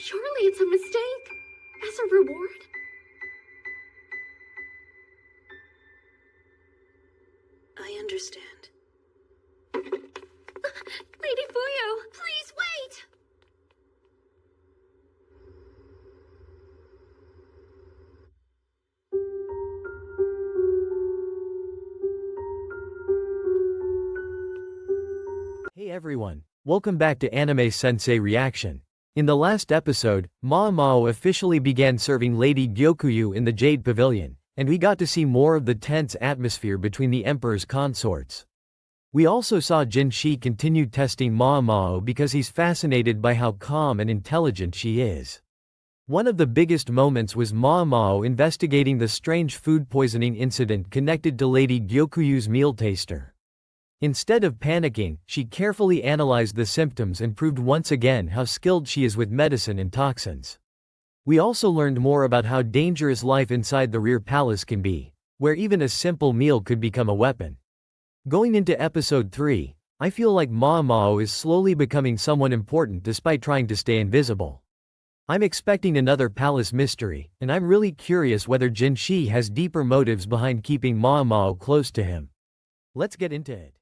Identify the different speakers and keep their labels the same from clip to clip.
Speaker 1: Surely it's a mistake. As a reward?
Speaker 2: I understand.
Speaker 1: Lady Fuyo, please wait!
Speaker 3: Hey everyone, welcome back to Anime Sensei Reaction. In the last episode, Mao Mao officially began serving Lady Gyokuyu in the Jade Pavilion, and we got to see more of the tense atmosphere between the Emperor's consorts. We also saw Jin Shi continue testing Mao Mao because he's fascinated by how calm and intelligent she is. One of the biggest moments was Mao Mao investigating the strange food poisoning incident connected to Lady Gyokuyu's meal taster. Instead of panicking, she carefully analyzed the symptoms and proved once again how skilled she is with medicine and toxins. We also learned more about how dangerous life inside the rear palace can be, where even a simple meal could become a weapon. Going into episode 3, I feel like Mao Mao is slowly becoming someone important despite trying to stay invisible. I'm expecting another palace mystery, and I'm really curious whether Jin Shi has deeper motives behind keeping Mao Mao close to him. Let's get into it.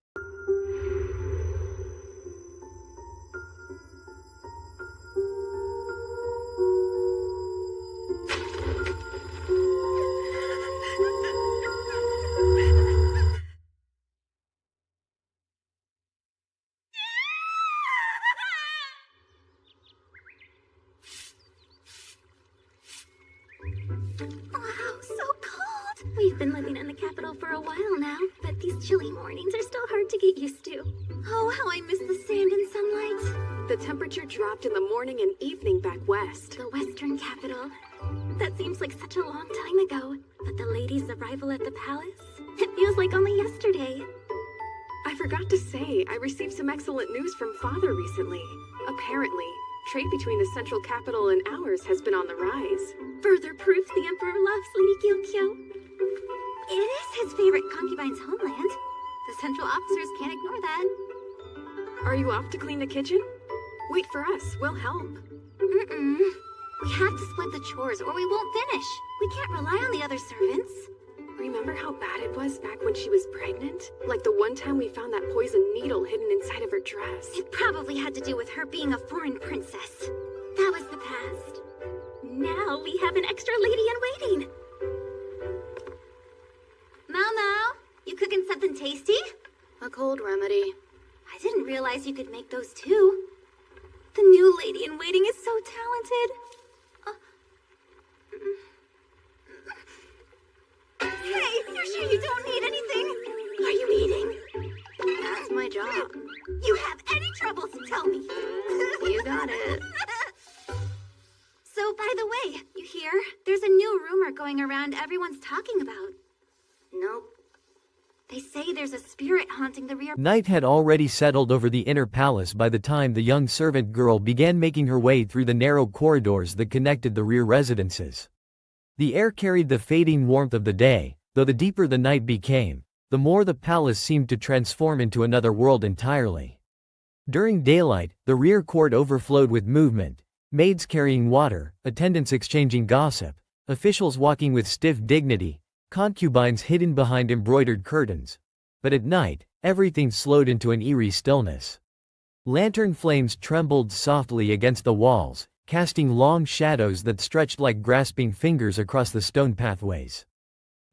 Speaker 1: Wow, so cold! We've been living in the capital for a while now, but these chilly mornings are still hard to get used to. Oh, how I miss the sand and sunlight.
Speaker 2: The temperature dropped in the morning and evening back west.
Speaker 1: The western capital. That seems like such a long time ago, but the lady's arrival at the palace? It feels like only yesterday.
Speaker 2: I forgot to say, I received some excellent news from Father recently. Apparently, trade between the central capital and ours has been on the rise.
Speaker 1: Further proof the Emperor loves Lady Gyokyo. It is his favorite concubine's homeland. The central officers can't ignore that.
Speaker 2: Are you off to clean the kitchen? Wait for us, we'll help.
Speaker 1: Mm-mm. We have to split the chores or we won't finish. We can't rely on the other servants.
Speaker 2: Remember how bad it was back when she was pregnant? Like the one time we found that poison needle hidden inside of her dress.
Speaker 1: It probably had to do with her being a foreign princess. That was the past. Now we have an extra lady in waiting. Mao Mao, you cooking something tasty?
Speaker 2: A cold remedy.
Speaker 1: I didn't realize you could make those too. The new lady in waiting is so talented. Hey, you're sure you don't need anything? Are you eating?
Speaker 2: That's my job.
Speaker 1: You have any troubles, tell me.
Speaker 2: You got it.
Speaker 1: So, by the way, you hear? There's a new rumor going around everyone's talking about.
Speaker 2: Nope.
Speaker 1: They say there's a spirit haunting the rear.
Speaker 3: Night had already settled over the inner palace by the time the young servant girl began making her way through the narrow corridors that connected the rear residences. The air carried the fading warmth of the day, though the deeper the night became, the more the palace seemed to transform into another world entirely. During daylight, the rear court overflowed with movement, maids carrying water, attendants exchanging gossip, officials walking with stiff dignity, concubines hidden behind embroidered curtains. But at night, everything slowed into an eerie stillness. Lantern flames trembled softly against the walls, casting long shadows that stretched like grasping fingers across the stone pathways.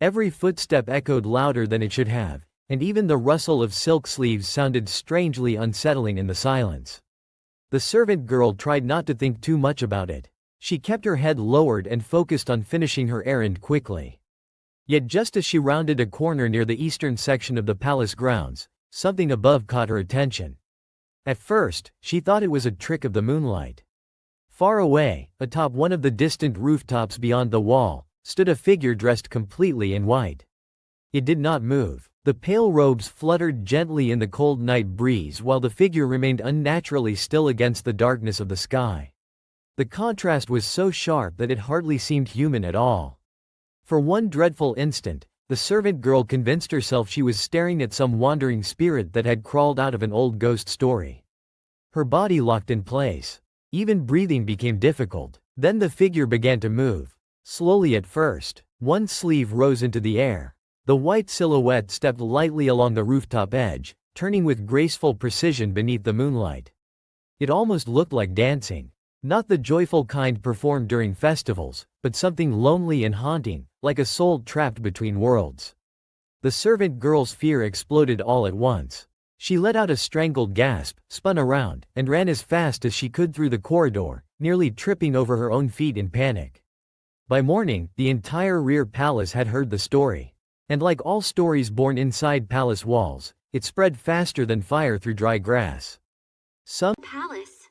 Speaker 3: Every footstep echoed louder than it should have, and even the rustle of silk sleeves sounded strangely unsettling in the silence. The servant girl tried not to think too much about it. She kept her head lowered and focused on finishing her errand quickly. Yet just as she rounded a corner near the eastern section of the palace grounds, something above caught her attention. At first, she thought it was a trick of the moonlight. Far away, atop one of the distant rooftops beyond the wall, stood a figure dressed completely in white. It did not move. The pale robes fluttered gently in the cold night breeze while the figure remained unnaturally still against the darkness of the sky. The contrast was so sharp that it hardly seemed human at all. For one dreadful instant, the servant girl convinced herself she was staring at some wandering spirit that had crawled out of an old ghost story. Her body locked in place. Even breathing became difficult. Then the figure began to move. Slowly at first. One sleeve rose into the air. The white silhouette stepped lightly along the rooftop edge, turning with graceful precision beneath the moonlight. It almost looked like dancing. Not the joyful kind performed during festivals, but something lonely and haunting, like a soul trapped between worlds. The servant girl's fear exploded all at once. She let out a strangled gasp, spun around, and ran as fast as she could through the corridor, nearly tripping over her own feet in panic. By morning, the entire rear palace had heard the story. And like all stories born inside palace walls, it spread faster than fire through dry grass. Some
Speaker 1: Palace.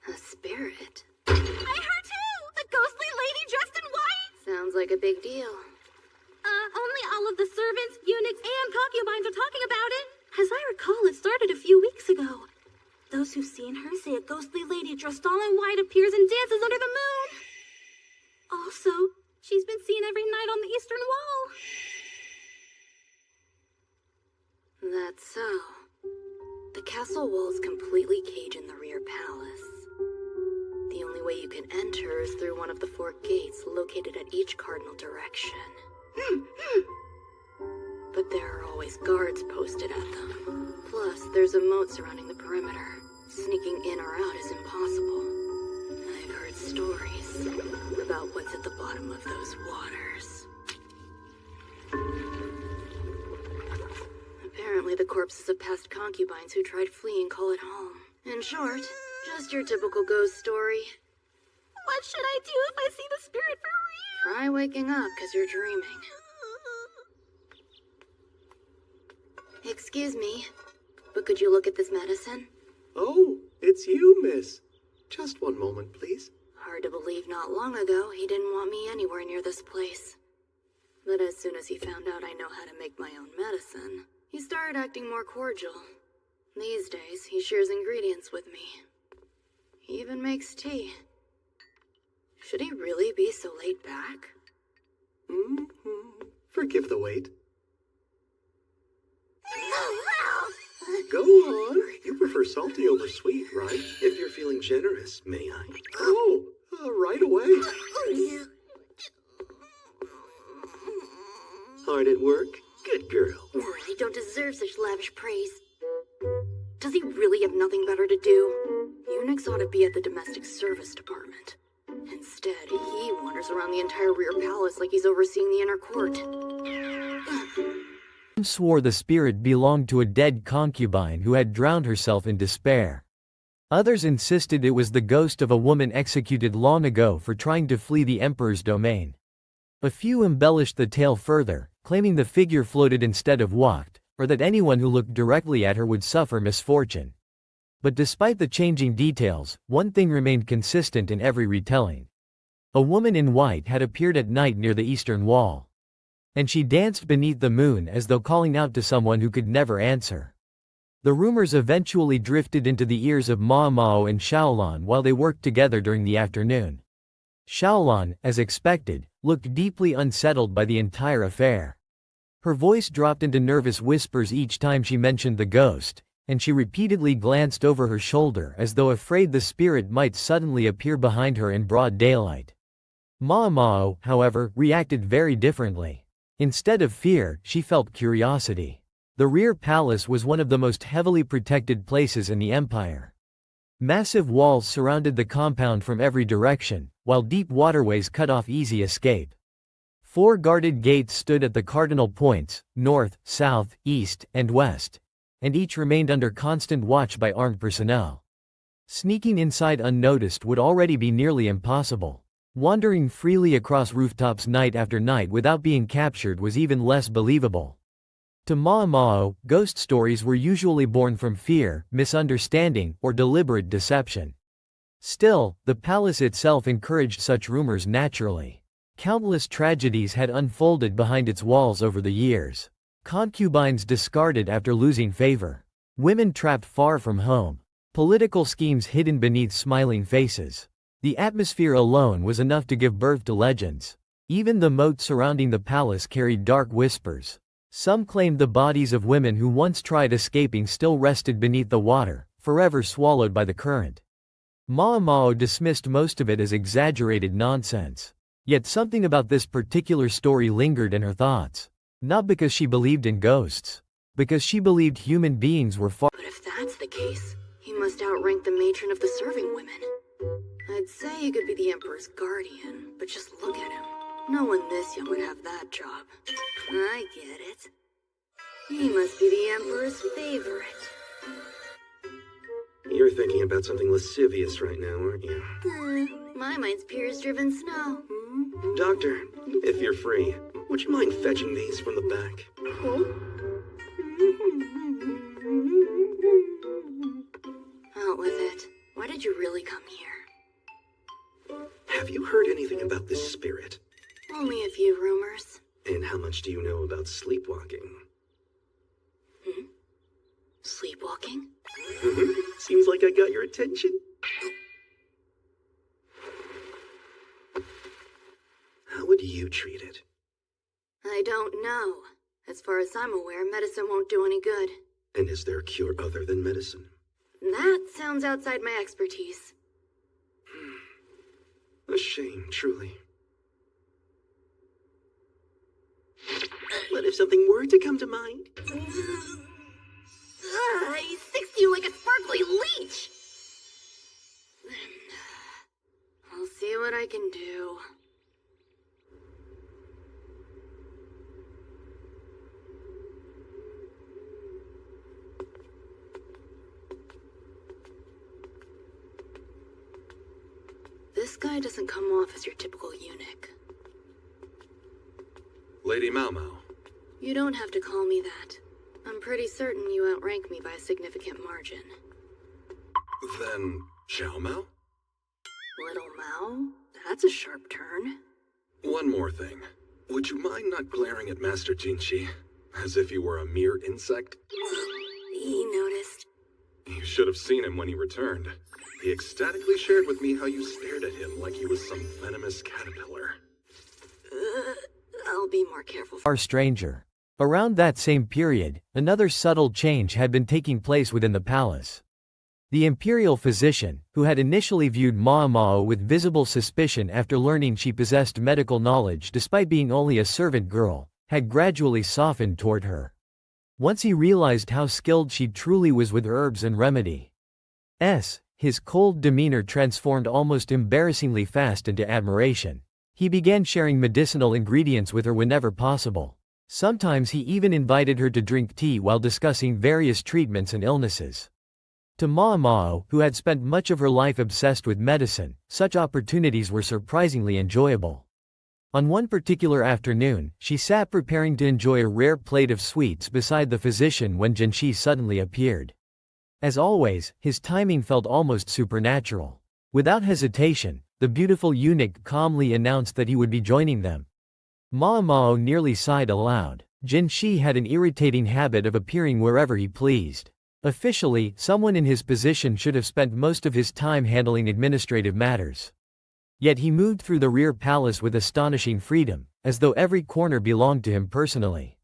Speaker 2: A spirit.
Speaker 1: I heard too! A ghostly lady dressed in white!
Speaker 2: Sounds like a big deal.
Speaker 1: Only all of the servants, eunuchs, and concubines are talking about it. As I recall, it started a few weeks ago. Those who've seen her say a ghostly lady dressed all in white appears and dances under the moon. Also, she's been seen every night on the eastern wall.
Speaker 2: That's so. The castle walls completely cage in the rear palace. The only way you can enter is through one of the 4 gates located at each cardinal direction. But there are always guards posted at them. Plus, there's a moat surrounding the perimeter. Sneaking in or out is impossible. I've heard stories about what's at the bottom of those waters. Apparently the corpses of past concubines who tried fleeing call it home. In short, just your typical ghost story.
Speaker 1: What should I do if I see the spirit for real?
Speaker 2: Try waking up, 'cause you're dreaming. Excuse me, but could you look at this medicine?
Speaker 4: Oh, it's you, miss. Just one moment, please.
Speaker 2: Hard to believe not long ago he didn't want me anywhere near this place. But as soon as he found out I know how to make my own medicine, he started acting more cordial. These days, he shares ingredients with me. He even makes tea. Should he really be so laid back?
Speaker 4: Forgive the wait. Go on. You prefer salty over sweet, right? If you're feeling generous, may I? Oh, right away. Hard at work? Good girl.
Speaker 2: I don't deserve such lavish praise. Does he really have nothing better to do? Eunuchs ought to be at the domestic service department. Instead, he wanders around the entire rear palace like he's overseeing the inner court.
Speaker 3: Some swore the spirit belonged to a dead concubine who had drowned herself in despair. Others insisted it was the ghost of a woman executed long ago for trying to flee the emperor's domain. A few embellished the tale further, claiming the figure floated instead of walked, or that anyone who looked directly at her would suffer misfortune. But despite the changing details, one thing remained consistent in every retelling. A woman in white had appeared at night near the eastern wall. And she danced beneath the moon as though calling out to someone who could never answer. The rumors eventually drifted into the ears of Ma Mao and Xiaolan while they worked together during the afternoon. Xiaolan, as expected, looked deeply unsettled by the entire affair. Her voice dropped into nervous whispers each time she mentioned the ghost, and she repeatedly glanced over her shoulder as though afraid the spirit might suddenly appear behind her in broad daylight. Ma Mao, however, reacted very differently. Instead of fear, she felt curiosity. The rear palace was one of the most heavily protected places in the empire. Massive walls surrounded the compound from every direction, while deep waterways cut off easy escape. 4 guarded gates stood at the cardinal points, north, south, east, and west, and each remained under constant watch by armed personnel. Sneaking inside unnoticed would already be nearly impossible. Wandering freely across rooftops night after night without being captured was even less believable. To Ma Mao, ghost stories were usually born from fear, misunderstanding, or deliberate deception. Still, the palace itself encouraged such rumors naturally. Countless tragedies had unfolded behind its walls over the years. Concubines discarded after losing favor. Women trapped far from home. Political schemes hidden beneath smiling faces. The atmosphere alone was enough to give birth to legends. Even the moat surrounding the palace carried dark whispers. Some claimed the bodies of women who once tried escaping still rested beneath the water, forever swallowed by the current. Mao Mao dismissed most of it as exaggerated nonsense. Yet something about this particular story lingered in her thoughts. Not because she believed in ghosts. Because she believed human beings were far.
Speaker 2: But if that's the case, he must outrank the matron of the serving women. I'd say he could be the Emperor's guardian, but just look at him. No one this young would have that job. I get it. He must be the Emperor's favorite.
Speaker 4: You're thinking about something lascivious right now, aren't you?
Speaker 2: My mind's Piers-driven snow.
Speaker 4: Doctor, if you're free, would you mind fetching these from the back?
Speaker 2: Out with it. Why did you really come here?
Speaker 4: Have you heard anything about this spirit?
Speaker 2: Only a few rumors.
Speaker 4: And how much do you know about sleepwalking?
Speaker 2: Sleepwalking?
Speaker 4: Seems like I got your attention. How would you treat it?
Speaker 2: I don't know. As far as I'm aware, medicine won't do any good.
Speaker 4: And is there a cure other than medicine?
Speaker 2: That sounds outside my expertise.
Speaker 4: A shame, truly. But if something were to come to mind?
Speaker 2: He sticks to you like a sparkly leech! I'll see what I can do. This guy doesn't come off as your typical eunuch.
Speaker 5: Lady Mao Mao.
Speaker 2: You don't have to call me that. I'm pretty certain you outrank me by a significant margin.
Speaker 5: Then, Xiao Mao?
Speaker 2: Little Mao? That's a sharp turn.
Speaker 5: One more thing. Would you mind not glaring at Master Jinchi, as if he were a mere insect?
Speaker 2: He noticed.
Speaker 5: You should have seen him when he returned. He ecstatically shared with me how you stared at him like he was some venomous caterpillar.
Speaker 2: I'll be more careful.
Speaker 3: Our stranger. Around that same period, another subtle change had been taking place within the palace. The imperial physician, who had initially viewed Mao Mao with visible suspicion after learning she possessed medical knowledge despite being only a servant girl, had gradually softened toward her. Once he realized how skilled she truly was with herbs and remedies, his cold demeanor transformed almost embarrassingly fast into admiration. He began sharing medicinal ingredients with her whenever possible. Sometimes he even invited her to drink tea while discussing various treatments and illnesses. To Mao Mao, who had spent much of her life obsessed with medicine, such opportunities were surprisingly enjoyable. On one particular afternoon, she sat preparing to enjoy a rare plate of sweets beside the physician when Jinshi suddenly appeared. As always, his timing felt almost supernatural. Without hesitation, the beautiful eunuch calmly announced that he would be joining them. Mao Mao nearly sighed aloud. Jinshi had an irritating habit of appearing wherever he pleased. Officially, someone in his position should have spent most of his time handling administrative matters. Yet he moved through the rear palace with astonishing freedom, as though every corner belonged to him personally.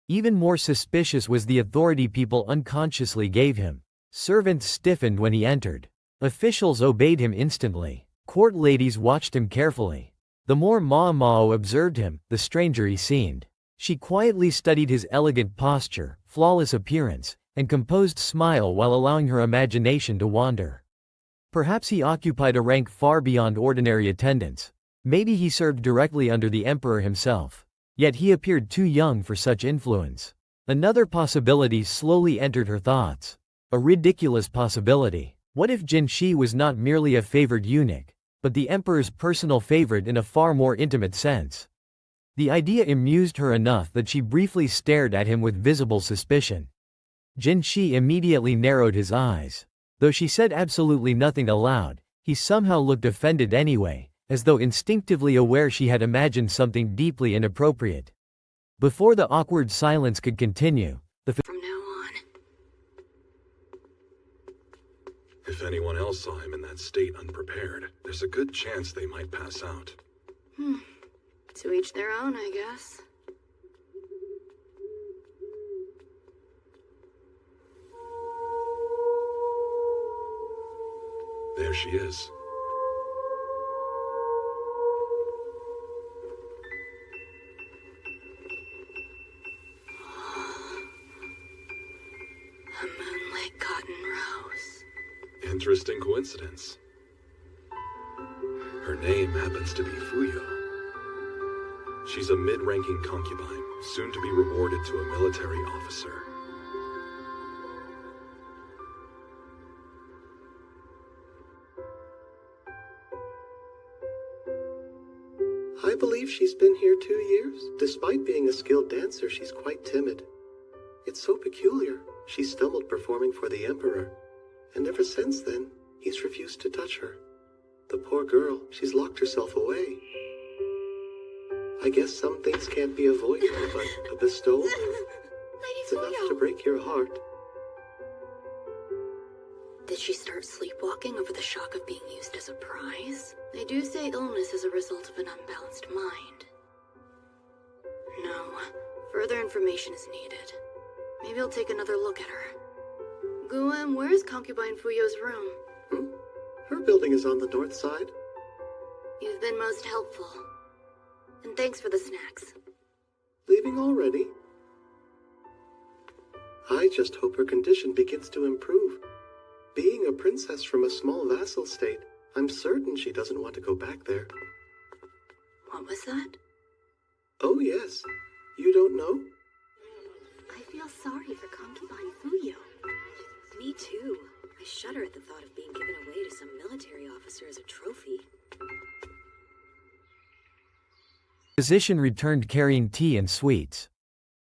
Speaker 3: Even more suspicious was the authority people unconsciously gave him. Servants stiffened when he entered. Officials obeyed him instantly. Court ladies watched him carefully. The more Mao Mao observed him, the stranger he seemed. She quietly studied his elegant posture, flawless appearance, and composed smile while allowing her imagination to wander. Perhaps he occupied a rank far beyond ordinary attendants. Maybe he served directly under the emperor himself. Yet he appeared too young for such influence. Another possibility slowly entered her thoughts. A ridiculous possibility. What if Jinshi was not merely a favored eunuch, but the emperor's personal favorite in a far more intimate sense? The idea amused her enough that she briefly stared at him with visible suspicion. Jinshi immediately narrowed his eyes. Though she said absolutely nothing aloud, he somehow looked offended anyway, as though instinctively aware she had imagined something deeply inappropriate. Before the awkward silence could continue,
Speaker 2: From now on.
Speaker 5: If anyone else saw him in that state unprepared, there's a good chance they might pass out.
Speaker 2: To each their own, I guess.
Speaker 5: There she is.
Speaker 2: A moonlit cotton rose.
Speaker 5: Interesting coincidence. Her name happens to be Fuyo. She's a mid-ranking concubine, soon to be rewarded to a military officer.
Speaker 4: I believe she's been here 2 years. Despite being a skilled dancer, she's quite timid. It's so peculiar. She stumbled performing for the Emperor, and ever since then, he's refused to touch her. The poor girl, she's locked herself away. I guess some things can't be avoided, but a bestowal,
Speaker 2: Lady
Speaker 4: it's enough to
Speaker 2: Fuyo!
Speaker 4: break your heart.
Speaker 2: Did she start sleepwalking over the shock of being used as a prize? They do say illness is a result of an unbalanced mind. No, further information is needed. Maybe I'll take another look at her. Guem, where is Concubine Fuyo's room?
Speaker 4: Her building is on the north side.
Speaker 2: You've been most helpful. And thanks for the snacks.
Speaker 4: Leaving already? I just hope her condition begins to improve. Being a princess from a small vassal state, I'm certain she doesn't want to go back there.
Speaker 2: What was that?
Speaker 4: Oh yes, you don't know?
Speaker 6: I feel sorry for Concubine Fuyo. Me too. I shudder at the thought of being given away to some military officer as a trophy.
Speaker 3: The physician returned carrying tea and sweets.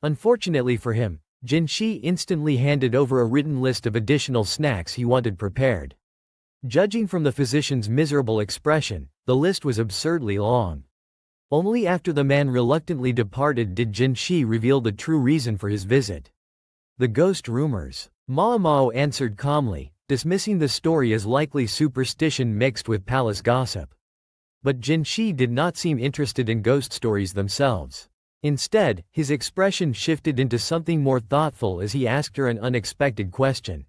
Speaker 3: Unfortunately for him, Jinshi instantly handed over a written list of additional snacks he wanted prepared. Judging from the physician's miserable expression, the list was absurdly long. Only after the man reluctantly departed did Jinshi reveal the true reason for his visit. The ghost rumors. Mao Mao answered calmly, dismissing the story as likely superstition mixed with palace gossip. But Jinshi did not seem interested in ghost stories themselves. Instead, his expression shifted into something more thoughtful as he asked her an unexpected question.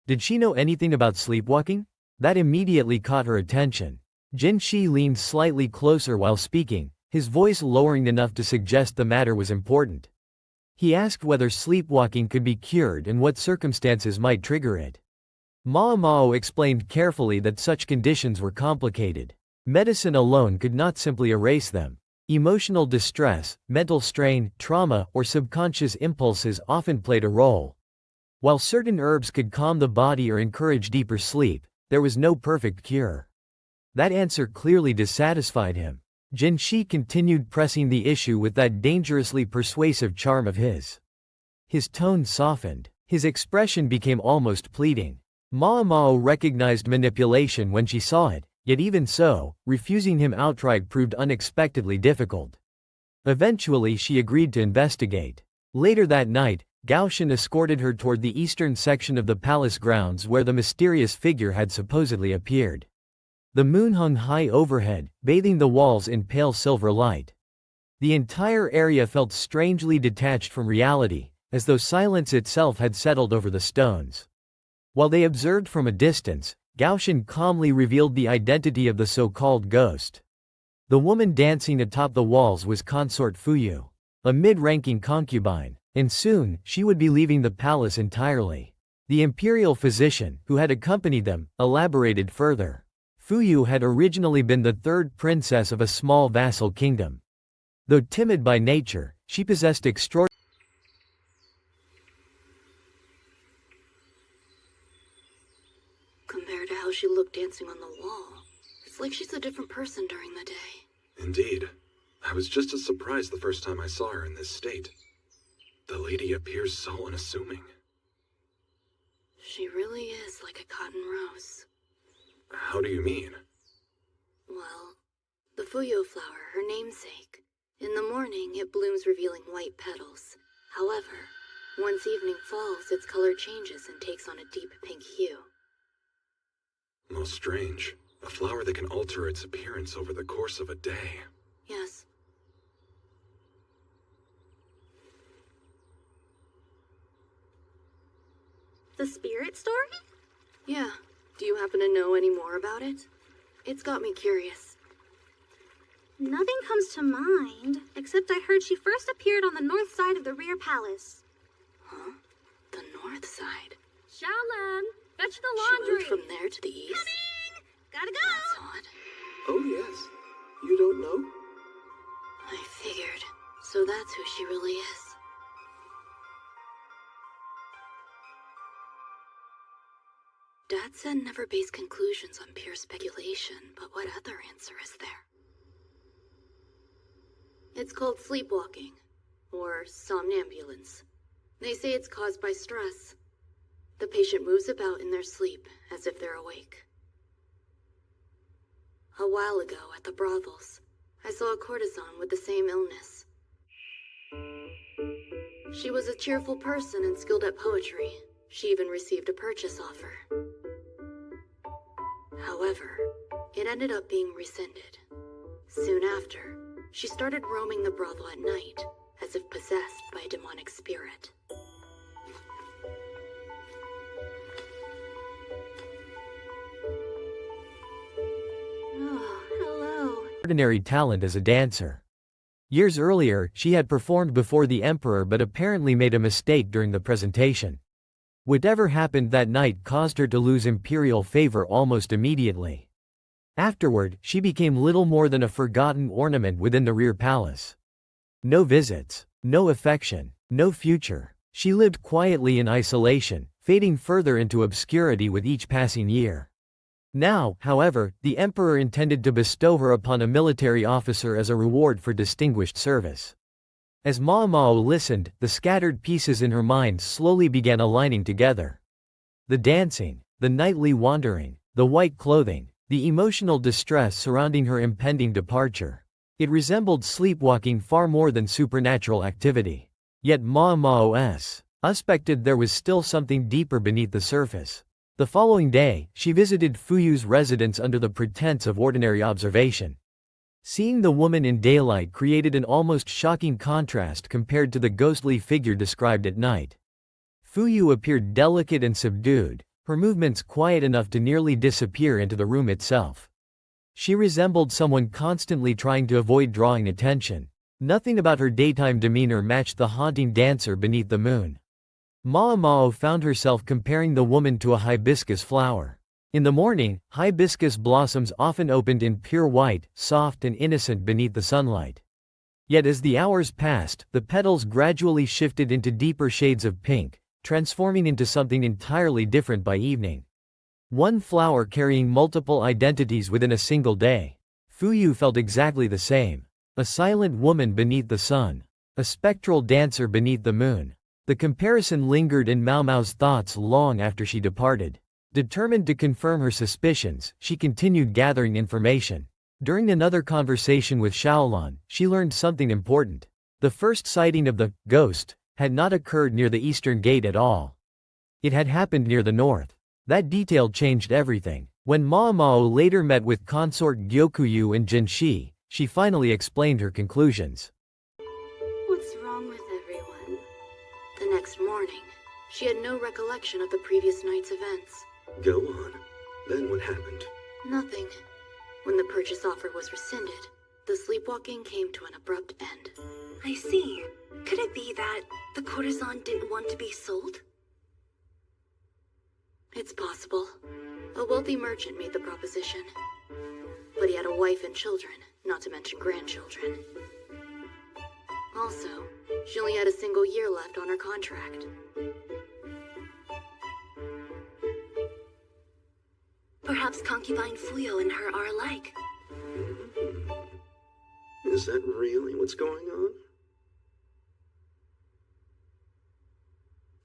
Speaker 3: Did she know anything about sleepwalking? That immediately caught her attention. Jinshi leaned slightly closer while speaking, his voice lowering enough to suggest the matter was important. He asked whether sleepwalking could be cured and what circumstances might trigger it. Mao Mao explained carefully that such conditions were complicated. Medicine alone could not simply erase them. Emotional distress, mental strain, trauma, or subconscious impulses often played a role. While certain herbs could calm the body or encourage deeper sleep, there was no perfect cure. That answer clearly dissatisfied him. Jinshi continued pressing the issue with that dangerously persuasive charm of his. His tone softened. His expression became almost pleading. Mao Mao recognized manipulation when she saw it, yet even so, refusing him outright proved unexpectedly difficult. Eventually she agreed to investigate. Later that night, Gaoshan escorted her toward the eastern section of the palace grounds where the mysterious figure had supposedly appeared. The moon hung high overhead, bathing the walls in pale silver light. The entire area felt strangely detached from reality, as though silence itself had settled over the stones. While they observed from a distance, Gaoshan calmly revealed the identity of the so-called ghost. The woman dancing atop the walls was Consort Fuyu, a mid-ranking concubine, and soon, she would be leaving the palace entirely. The imperial physician, who had accompanied them, elaborated further. Fuyu had originally been the third princess of a small vassal kingdom. Though timid by nature, she possessed extraordinary.
Speaker 2: Compared to how she looked dancing on the wall, it's like she's a different person during the day.
Speaker 5: Indeed. I was just as surprised the first time I saw her in this state. The lady appears so unassuming.
Speaker 2: She really is like a cotton rose.
Speaker 5: How do you mean?
Speaker 2: Well, the Fuyo flower, her namesake. In the morning, it blooms revealing white petals. However, once evening falls, its color changes and takes on a deep pink hue.
Speaker 5: Most strange. A flower that can alter its appearance over the course of a day.
Speaker 2: Yes.
Speaker 1: The spirit story?
Speaker 2: Yeah. Do you happen to know any more about it? It's got me curious.
Speaker 1: Nothing comes to mind, except I heard she first appeared on the north side of the rear palace.
Speaker 2: Huh? The north side?
Speaker 1: Xiaolan, fetch the
Speaker 2: She
Speaker 1: laundry.
Speaker 2: moved from there to the east?
Speaker 1: Coming! Gotta
Speaker 2: That's
Speaker 1: go!
Speaker 2: odd.
Speaker 4: Oh, yes. You don't know?
Speaker 2: I figured. So that's who she really is. Dad said never base conclusions on pure speculation, but what other answer is there? It's called sleepwalking, or somnambulance. They say it's caused by stress. The patient moves about in their sleep as if they're awake. A while ago at the brothels, I saw a courtesan with the same illness. She was a cheerful person and skilled at poetry. She even received a purchase offer. However, it ended up being rescinded. Soon after, she started roaming the brothel at night, as if possessed by a demonic spirit.
Speaker 1: Oh, hello.
Speaker 3: Ordinary talent as a dancer. Years earlier, she had performed before the emperor but apparently made a mistake during the presentation. Whatever happened that night caused her to lose imperial favor almost immediately. Afterward, she became little more than a forgotten ornament within the rear palace. No visits, no affection, no future. She lived quietly in isolation, fading further into obscurity with each passing year. Now, however, the emperor intended to bestow her upon a military officer as a reward for distinguished service. As Mao Mao listened, the scattered pieces in her mind slowly began aligning together. The dancing, the nightly wandering, the white clothing, the emotional distress surrounding her impending departure. It resembled sleepwalking far more than supernatural activity. Yet Mao Mao's suspected there was still something deeper beneath the surface. The following day, she visited Fuyu's residence under the pretense of ordinary observation. Seeing the woman in daylight created an almost shocking contrast compared to the ghostly figure described at night. Fuyu appeared delicate and subdued, her movements quiet enough to nearly disappear into the room itself. She resembled someone constantly trying to avoid drawing attention. Nothing about her daytime demeanor matched the haunting dancer beneath the moon. Mao Mao found herself comparing the woman to a hibiscus flower. In the morning, hibiscus blossoms often opened in pure white, soft and innocent beneath the sunlight. Yet as the hours passed, the petals gradually shifted into deeper shades of pink, transforming into something entirely different by evening. One flower carrying multiple identities within a single day. Fuyu felt exactly the same. A silent woman beneath the sun. A spectral dancer beneath the moon. The comparison lingered in Mao Mao's thoughts long after she departed. Determined to confirm her suspicions, she continued gathering information. During another conversation with Xiaolan, she learned something important. The first sighting of the ghost had not occurred near the eastern gate at all. It had happened near the north. That detail changed everything. When Mao Mao later met with consort Gyokuyu and Jinshi, she finally explained her conclusions.
Speaker 1: What's wrong with everyone?
Speaker 2: The next morning, she had no recollection of the previous night's events.
Speaker 5: Go on. Then what happened?
Speaker 2: Nothing. When the purchase offer was rescinded, the sleepwalking came to an abrupt end.
Speaker 6: I see. Could it be that the courtesan didn't want to be sold?
Speaker 2: It's possible. A wealthy merchant made the proposition. But he had a wife and children, not to mention grandchildren. Also, she only had a single year left on her contract.
Speaker 6: Perhaps concubine Fuyo and her are alike.
Speaker 5: Is that really what's going on?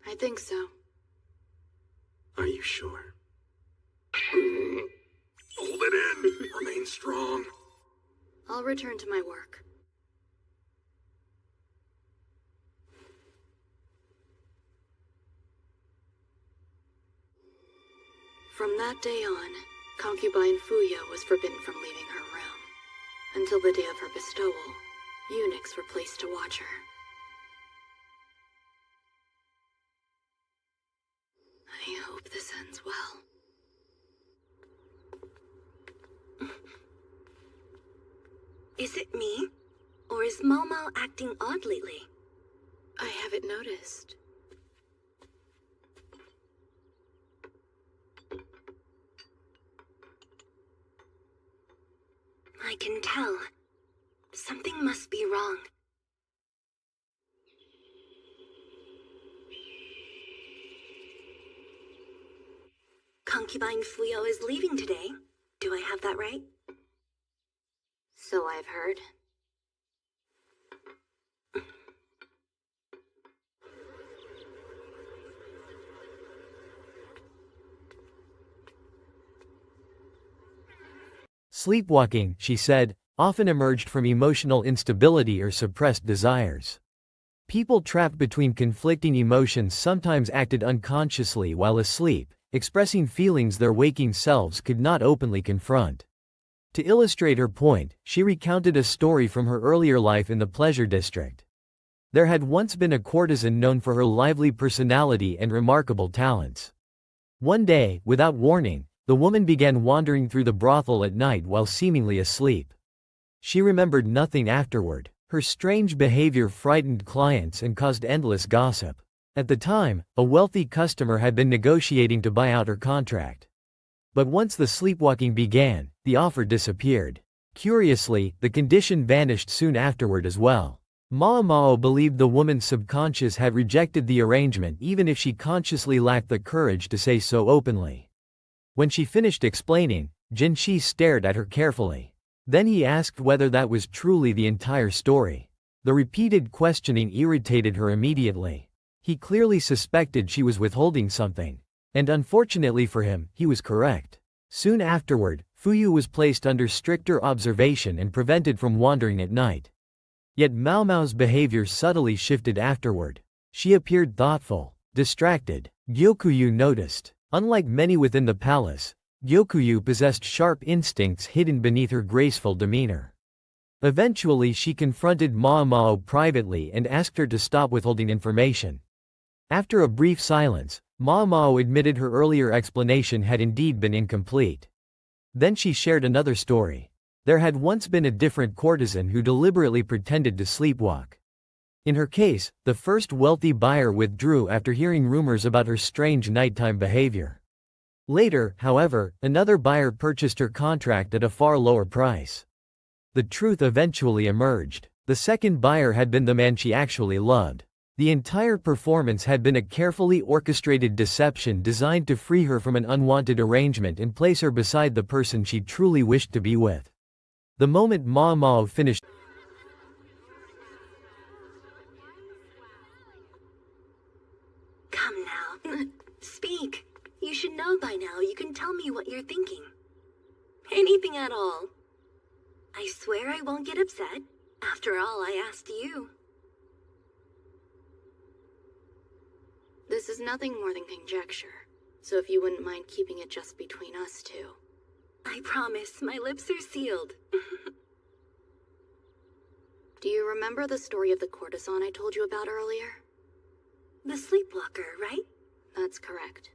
Speaker 2: I think so.
Speaker 5: Are you sure? Hold it in! Remain strong.
Speaker 2: I'll return to my work. From that day on, concubine Fuyo was forbidden from leaving her room. Until the day of her bestowal, eunuchs were placed to watch her. I hope this ends well.
Speaker 6: Is it me? Or is Mao Mao acting odd lately?
Speaker 2: I haven't noticed.
Speaker 6: I can tell. Something must be wrong. Concubine Fuyo is leaving today. Do I have that right?
Speaker 2: So I've heard.
Speaker 3: Sleepwalking, she said, often emerged from emotional instability or suppressed desires. People trapped between conflicting emotions sometimes acted unconsciously while asleep, expressing feelings their waking selves could not openly confront. To illustrate her point, she recounted a story from her earlier life in the Pleasure District. There had once been a courtesan known for her lively personality and remarkable talents. One day, without warning, the woman began wandering through the brothel at night while seemingly asleep. She remembered nothing afterward. Her strange behavior frightened clients and caused endless gossip. At the time, a wealthy customer had been negotiating to buy out her contract. But once the sleepwalking began, the offer disappeared. Curiously, the condition vanished soon afterward as well. Mao Mao believed the woman's subconscious had rejected the arrangement even if she consciously lacked the courage to say so openly. When she finished explaining, Jin Shi stared at her carefully. Then he asked whether that was truly the entire story. The repeated questioning irritated her immediately. He clearly suspected she was withholding something. And unfortunately for him, he was correct. Soon afterward, Fuyu was placed under stricter observation and prevented from wandering at night. Yet Mao Mao's behavior subtly shifted afterward. She appeared thoughtful, distracted. Gyokuyu noticed. Unlike many within the palace, Gyokuyu possessed sharp instincts hidden beneath her graceful demeanor. Eventually she confronted Mao Mao privately and asked her to stop withholding information. After a brief silence, Mao Mao admitted her earlier explanation had indeed been incomplete. Then she shared another story. There had once been a different courtesan who deliberately pretended to sleepwalk. In her case, the first wealthy buyer withdrew after hearing rumors about her strange nighttime behavior. Later, however, another buyer purchased her contract at a far lower price. The truth eventually emerged. The second buyer had been the man she actually loved. The entire performance had been a carefully orchestrated deception designed to free her from an unwanted arrangement and place her beside the person she truly wished to be with. The moment Mao Mao finished,
Speaker 6: Come now. Speak. You should know by now. You can tell me what you're thinking. Anything at all. I swear I won't get upset. After all, I asked you.
Speaker 2: This is nothing more than conjecture, so if you wouldn't mind keeping it just between us two.
Speaker 6: I promise, my lips are sealed.
Speaker 2: Do you remember the story of the courtesan I told you about earlier?
Speaker 6: The sleepwalker, right?
Speaker 2: That's correct.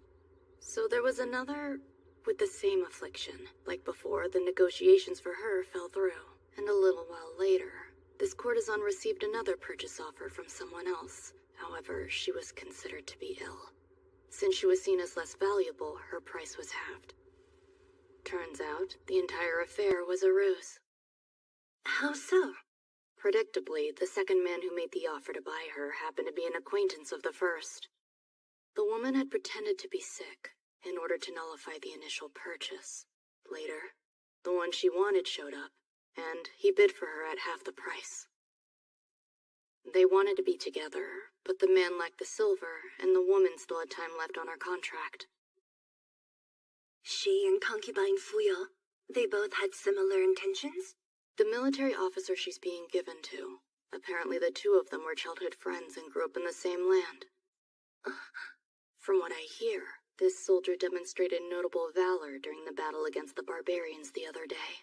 Speaker 2: So there was another with the same affliction. Like before, the negotiations for her fell through. And a little while later, this courtesan received another purchase offer from someone else. However, she was considered to be ill. Since she was seen as less valuable, her price was halved. Turns out, the entire affair was a ruse.
Speaker 6: How so?
Speaker 2: Predictably, the second man who made the offer to buy her happened to be an acquaintance of the first. The woman had pretended to be sick in order to nullify the initial purchase. Later, the one she wanted showed up, and he bid for her at half the price. They wanted to be together, but the man lacked the silver, and the woman still had time left on her contract.
Speaker 6: She and concubine Fuyo, they both had similar intentions?
Speaker 2: The military officer she's being given to. Apparently the two of them were childhood friends and grew up in the same land. From what I hear, this soldier demonstrated notable valor during the battle against the barbarians the other day.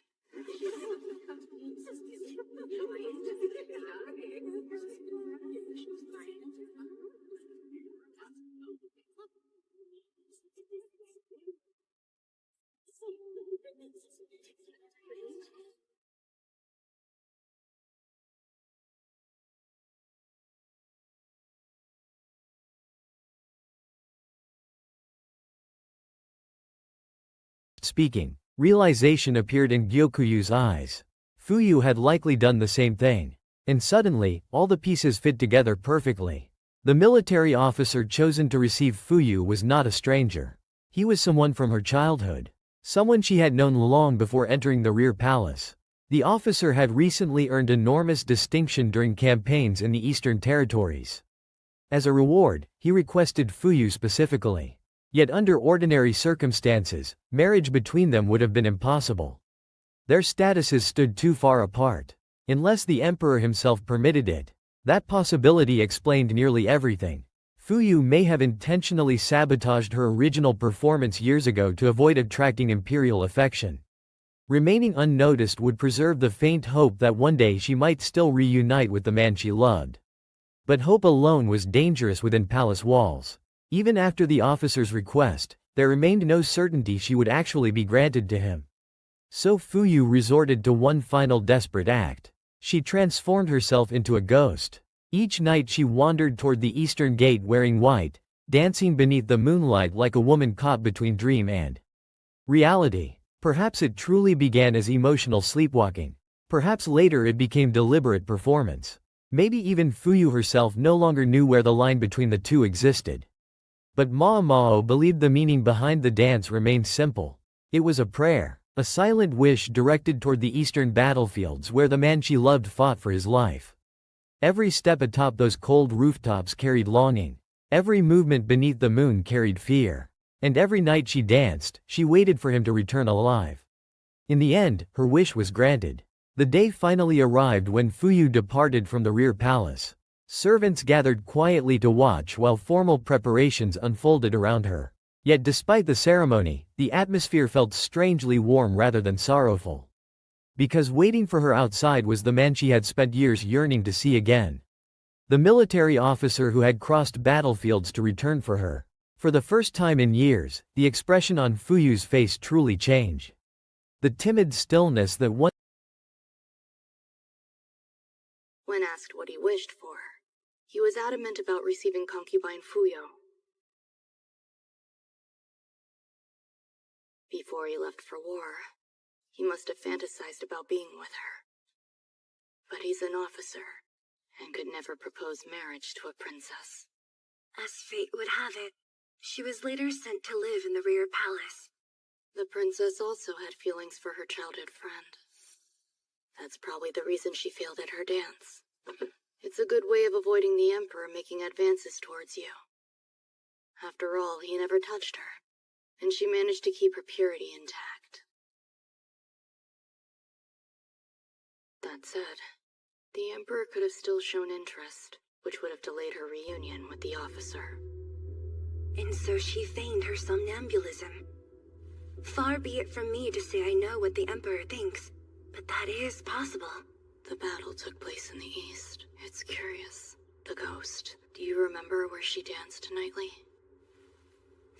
Speaker 3: speaking, realization appeared in Gyokuyu's eyes. Fuyu had likely done the same thing. And suddenly, all the pieces fit together perfectly. The military officer chosen to receive Fuyu was not a stranger. He was someone from her childhood. Someone she had known long before entering the rear palace. The officer had recently earned enormous distinction during campaigns in the Eastern Territories. As a reward, he requested Fuyu specifically. Yet under ordinary circumstances, marriage between them would have been impossible. Their statuses stood too far apart. Unless the emperor himself permitted it. That possibility explained nearly everything. Fuyu may have intentionally sabotaged her original performance years ago to avoid attracting imperial affection. Remaining unnoticed would preserve the faint hope that one day she might still reunite with the man she loved. But hope alone was dangerous within palace walls. Even after the officer's request, there remained no certainty she would actually be granted to him. So Fuyu resorted to one final desperate act. She transformed herself into a ghost. Each night she wandered toward the eastern gate wearing white, dancing beneath the moonlight like a woman caught between dream and reality. Perhaps it truly began as emotional sleepwalking. Perhaps later it became deliberate performance. Maybe even Fuyu herself no longer knew where the line between the two existed. But Ma Mao believed the meaning behind the dance remained simple. It was a prayer, a silent wish directed toward the eastern battlefields where the man she loved fought for his life. Every step atop those cold rooftops carried longing. Every movement beneath the moon carried fear. And every night she danced, she waited for him to return alive. In the end, her wish was granted. The day finally arrived when Fuyu departed from the rear palace. Servants gathered quietly to watch while formal preparations unfolded around her. Yet despite the ceremony, the atmosphere felt strangely warm rather than sorrowful. Because waiting for her outside was the man she had spent years yearning to see again. The military officer who had crossed battlefields to return for her. For the first time in years, the expression on Fuyu's face truly changed. The timid stillness that once.
Speaker 2: When asked what he wished for, he was adamant about receiving concubine Fuyo. Before he left for war, he must have fantasized about being with her. But he's an officer, and could never propose marriage to a princess.
Speaker 6: As fate would have it, she was later sent to live in the rear palace.
Speaker 2: The princess also had feelings for her childhood friend. That's probably the reason she failed at her dance. It's a good way of avoiding the emperor making advances towards you. After all, he never touched her, and she managed to keep her purity intact. That said, the emperor could have still shown interest, which would have delayed her reunion with the officer.
Speaker 6: And so she feigned her somnambulism. Far be it from me to say I know what the emperor thinks, but that is possible.
Speaker 2: The battle took place in the east. It's curious. The ghost. Do you remember where she danced nightly?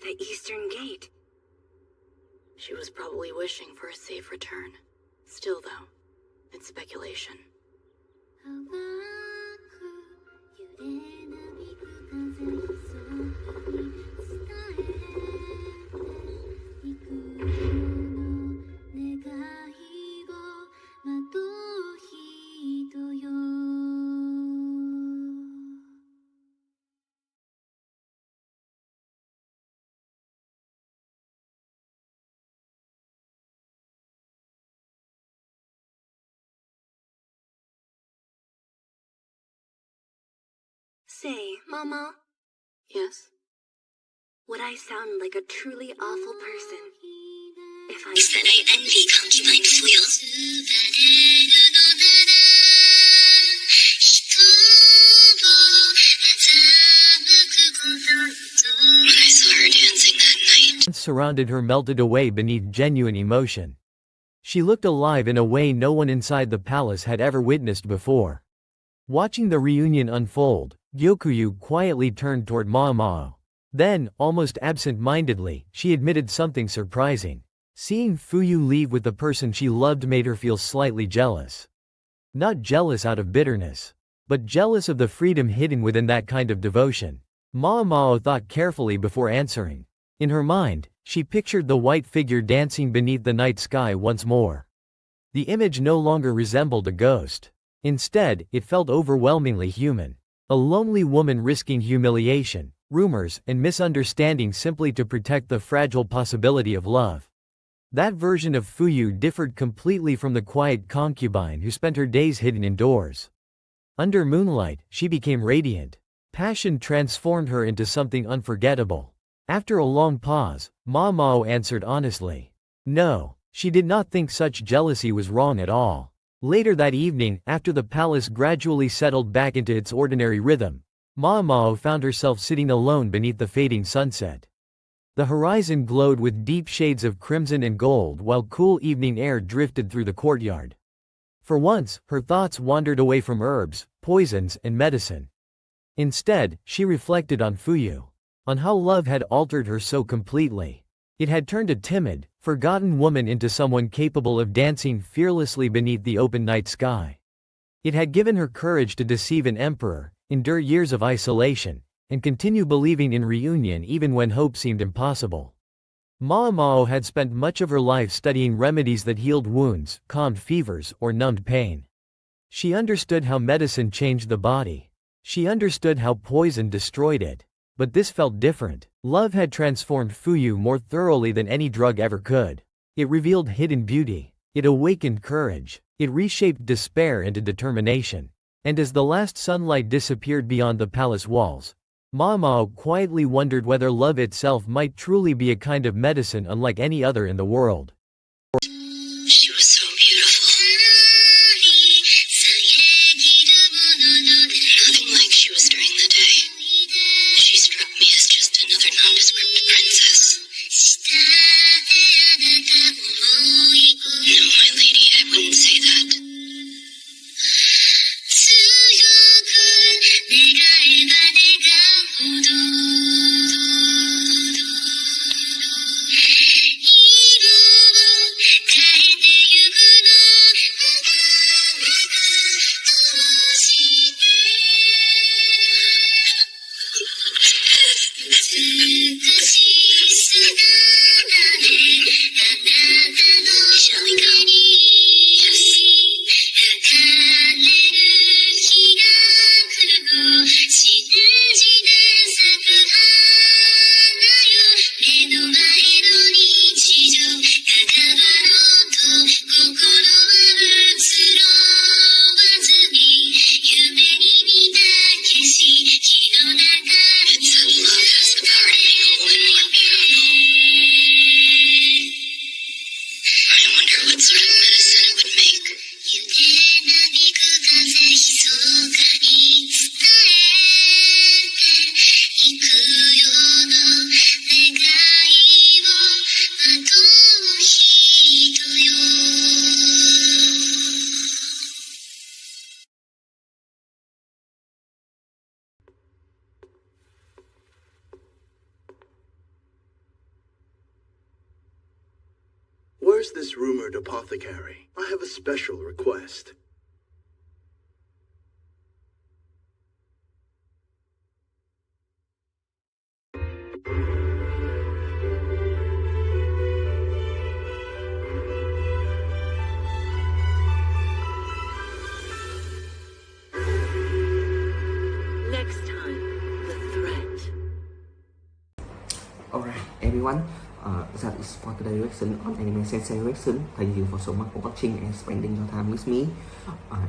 Speaker 6: The eastern gate.
Speaker 2: She was probably wishing for a safe return. Still, though, it's speculation.
Speaker 6: Say, Mama.
Speaker 2: Yes?
Speaker 6: Would I sound like a truly awful person if I
Speaker 7: said I envy concubine Fuyo. When I saw her dancing that night,
Speaker 3: Surrounded her melted away beneath genuine emotion. She looked alive in a way no one inside the palace had ever witnessed before. Watching the reunion unfold, Gyokuyu quietly turned toward Ma Mao. Then, almost absent-mindedly, she admitted something surprising. Seeing Fuyu leave with the person she loved made her feel slightly jealous. Not jealous out of bitterness, but jealous of the freedom hidden within that kind of devotion. Ma Mao thought carefully before answering. In her mind, she pictured the white figure dancing beneath the night sky once more. The image no longer resembled a ghost. Instead, it felt overwhelmingly human. A lonely woman risking humiliation, rumors, and misunderstanding simply to protect the fragile possibility of love. That version of Fuyu differed completely from the quiet concubine who spent her days hidden indoors. Under moonlight, she became radiant. Passion transformed her into something unforgettable. After a long pause, Ma Mao answered honestly. No, she did not think such jealousy was wrong at all. Later that evening, after the palace gradually settled back into its ordinary rhythm, Ma Mao found herself sitting alone beneath the fading sunset. The horizon glowed with deep shades of crimson and gold while cool evening air drifted through the courtyard. For once, her thoughts wandered away from herbs, poisons, and medicine. Instead, she reflected on Fuyu. On how love had altered her so completely. It had turned a timid, forgotten woman into someone capable of dancing fearlessly beneath the open night sky. It had given her courage to deceive an emperor, endure years of isolation, and continue believing in reunion even when hope seemed impossible. Ma Mao had spent much of her life studying remedies that healed wounds, calmed fevers, or numbed pain. She understood how medicine changed the body. She understood how poison destroyed it. But this felt different. Love had transformed Fuyu more thoroughly than any drug ever could. It revealed hidden beauty. It awakened courage. It reshaped despair into determination. And as the last sunlight disappeared beyond the palace walls, Ma Mao quietly wondered whether love itself might truly be a kind of medicine unlike any other in the world.
Speaker 7: She was so beautiful. Nothing like she was during the day. She struck me as just another nondescript princess. No, my lady, I wouldn't say that. Shall we go? It said love has the power to make a woman more beautiful. I wonder what sort of medicine it would make.
Speaker 8: Where's this rumored apothecary? I have a special request.
Speaker 6: Next time, the threat.
Speaker 9: Alright, everyone. That is for today's reaction on Anime Sensei reaction. Thank you for so much for watching and spending your time with me.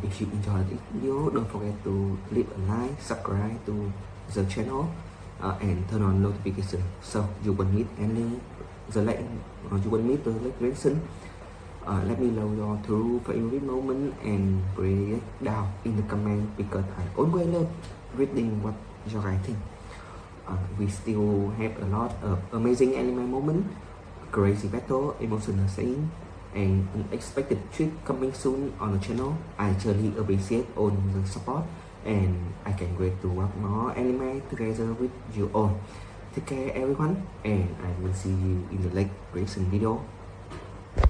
Speaker 9: If you enjoyed this video, don't forget to leave a like, subscribe to the channel, and turn on notification so you won't miss you won't miss the next reaction. Let me know your true favorite moment and break it down in the comment because I always love reading what you guys think. We still have a lot of amazing anime moments, crazy battle, emotional scene, and unexpected trick coming soon on the channel. I truly appreciate all the support, and I can't wait to watch more anime together with you all. Take care everyone, and I will see you in the next reaction video.